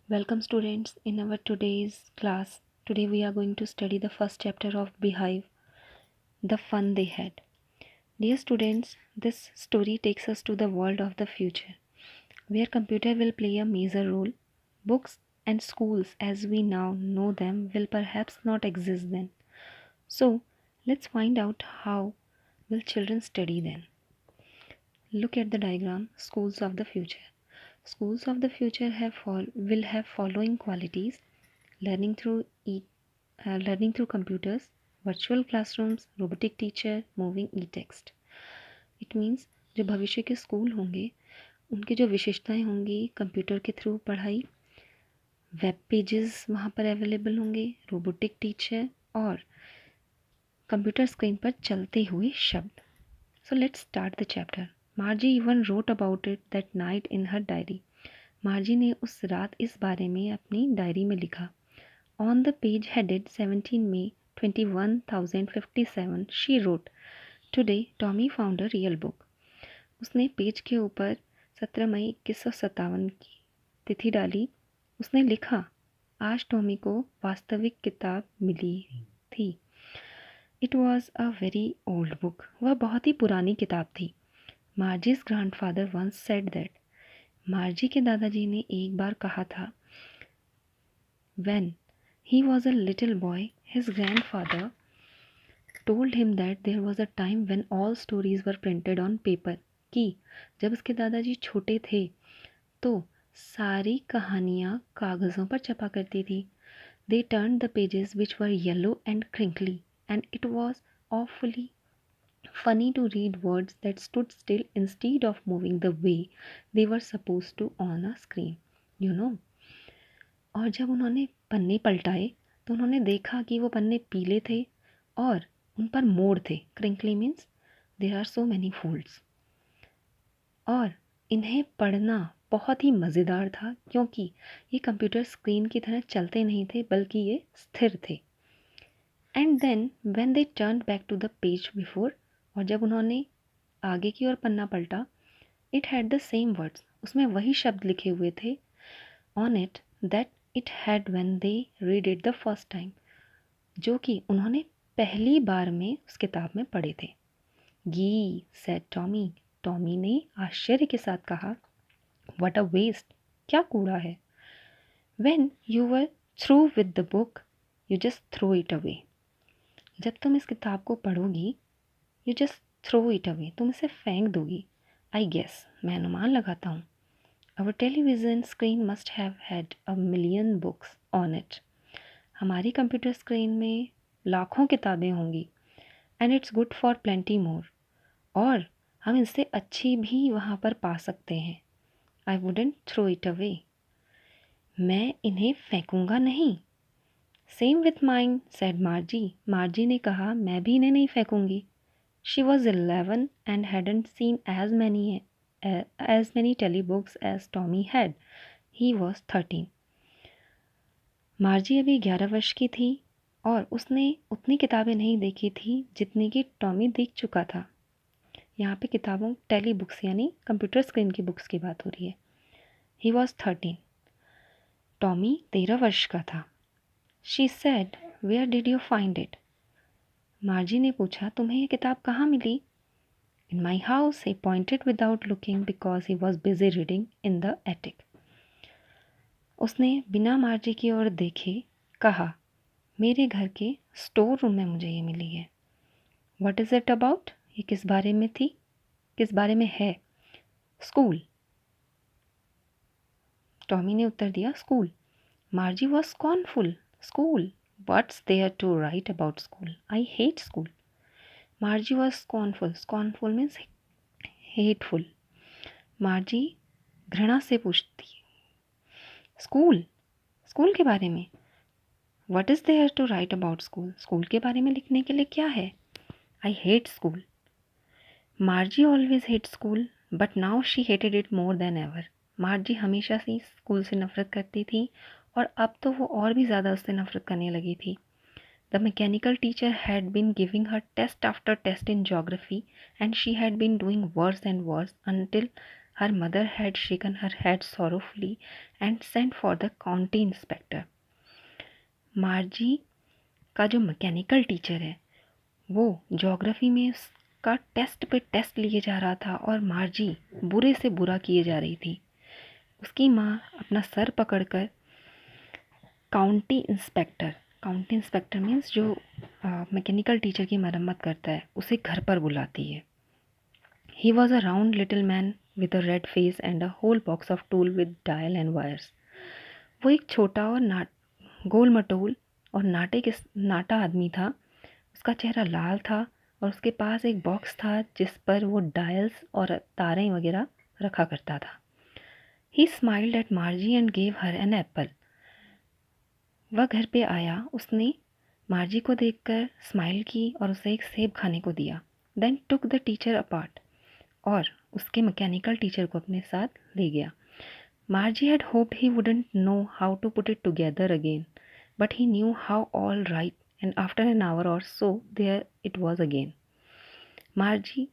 Welcome students in our today's class. Today we are going to study the first chapter of Beehive, The Fun They Had. Dear students, this story takes us to the world of the future, where computer will play a major role. Books and schools as we now know them will perhaps not exist then. So, let's find out how will children study then. Look at the diagram, schools of the future. Schools of the future will have following qualities: learning through learning through computers, virtual classrooms, robotic teacher, moving E text. It means जो भविष्य के school होंगे उनकी जो विशेषताएं होंगी, computer के through पढ़ाई, वेब पेजेस वहाँ पर अवेलेबल होंगे, रोबोटिक टीचर और कंप्यूटर स्क्रीन पर चलते हुए शब्द. So let's start the chapter. मार्जी even wrote about it that night in her diary. मार्जी ने उस रात इस बारे में अपनी डायरी में लिखा. On the page headed 17 May 21,057, she wrote, Today Tommy found a real book. उसने पेज के ऊपर 17 मई 2157 की तिथि डाली. उसने लिखा, आज टॉमी को वास्तविक किताब मिली थी. It was a very old book. वह बहुत ही पुरानी किताब थी. Margie's grandfather once said that. Margie के दादाजी ने एक बार कहा था, When he was a little boy, his grandfather told him that there was a time when all stories were printed on paper. कि जब उसके दादाजी छोटे थे तो सारी कहानियाँ कागज़ों पर छपा करती थी. They turned the pages which were yellow and crinkly, and it was awfully funny to read words that stood still instead of moving the way they were supposed to on a screen. You know. और जब उन्होंने पन्ने पलटाए तो उन्होंने देखा कि वो पन्ने पीले थे और उन पर मोड़ थे. Crinkly means there are so many folds. और इन्हें पढ़ना बहुत ही मज़ेदार था क्योंकि ये कंप्यूटर स्क्रीन की तरह चलते नहीं थे बल्कि ये स्थिर थे. And then when they turn back to the page before, और जब उन्होंने आगे की ओर पन्ना पलटा, it had the same words. उसमें वही शब्द लिखे हुए थे on it that it had when they read it the first time, जो कि उन्होंने पहली बार में उस किताब में पढ़े थे. गी सेड टॉमी. टॉमी ने आश्चर्य के साथ कहा, व्हाट अ वेस्ट. क्या कूड़ा है. When you were through with the book you just throw it away. जब तुम इस किताब को पढ़ोगी you just throw it away, तुम इसे फेंक दोगी. आई गेस, मैं अनुमान लगाता हूँ. Our television screen must have had a million books on it. हमारी कंप्यूटर स्क्रीन में लाखों किताबें होंगी. And it's good for plenty more. और हम इससे अच्छी भी वहाँ पर पा सकते हैं. I wouldn't throw it away. मैं इन्हें फेंकूंगा नहीं. Same with mine said Margie. Margie ने कहा, मैं भी इन्हें नहीं फेंकूंगी. She was 11 and hadn't seen as many telebooks as Tommy had. He was 13. मार्जी अभी 11 वर्ष की थी और उसने उतनी किताबें नहीं देखी थी जितनी कि टॉमी देख चुका था. यहाँ पे किताबों टेली बुक्स यानी कंप्यूटर स्क्रीन की बुक्स की बात हो रही है. He was 13. टॉमी 13 वर्ष का था. She said, where did you find it. Margie ने पूछा, तुम्हें ये किताब कहाँ मिली. In my house, he pointed without looking because he was busy reading in the attic. उसने बिना मार्जी की ओर देखे कहा, मेरे घर के स्टोर रूम में मुझे ये मिली है. What is it about? ये किस बारे में थी, किस बारे में है. स्कूल. टॉमी ने उत्तर दिया, school. मार्जी was scornful. School. What's there to write about school? I hate school. Margie was scornful. Scornful means hateful. Margie घृणा से पूछती, स्कूल, स्कूल के बारे में. What is there to write about school. School के बारे में लिखने के लिए क्या है. I hate school. Margie always hate school but now she hated it more than ever. Margie हमेशा से स्कूल से नफरत करती थी और अब तो वो और भी ज़्यादा उससे नफरत करने लगी थी. The mechanical teacher had been giving her test after test in geography and she had been doing worse and worse until Her mother had shaken her head sorrowfully and sent for the county inspector. मार्जी का जो mechanical teacher है वो geography में उसका test पे test लिए जा रहा था और मार्जी बुरे से बुरा किए जा रही थी। उसकी माँ अपना सर पकड़कर काउंटी इंस्पेक्टर मीन्स जो मैकेनिकल टीचर की मरम्मत करता है उसे घर पर बुलाती है। He was a round little man with a red face and a whole box of tool with dial and wires. वो एक छोटा और गोल मटोल और नाटा आदमी था। उसका चेहरा लाल था और उसके पास एक बॉक्स था जिस पर वो डायल्स और तारें वगैरह रखा करता था। He smiled at Margie and gave her an apple. वह घर पे आया, उसने मार्जी को देखकर स्माइल की और उसे एक सेब खाने को दिया। Then took the teacher apart. और उसके मैकेनिकल टीचर को अपने साथ ले गया। Margie had hoped he wouldn't know how to put it together again, but he knew how all right, and after an hour or so there it was again. मार्जी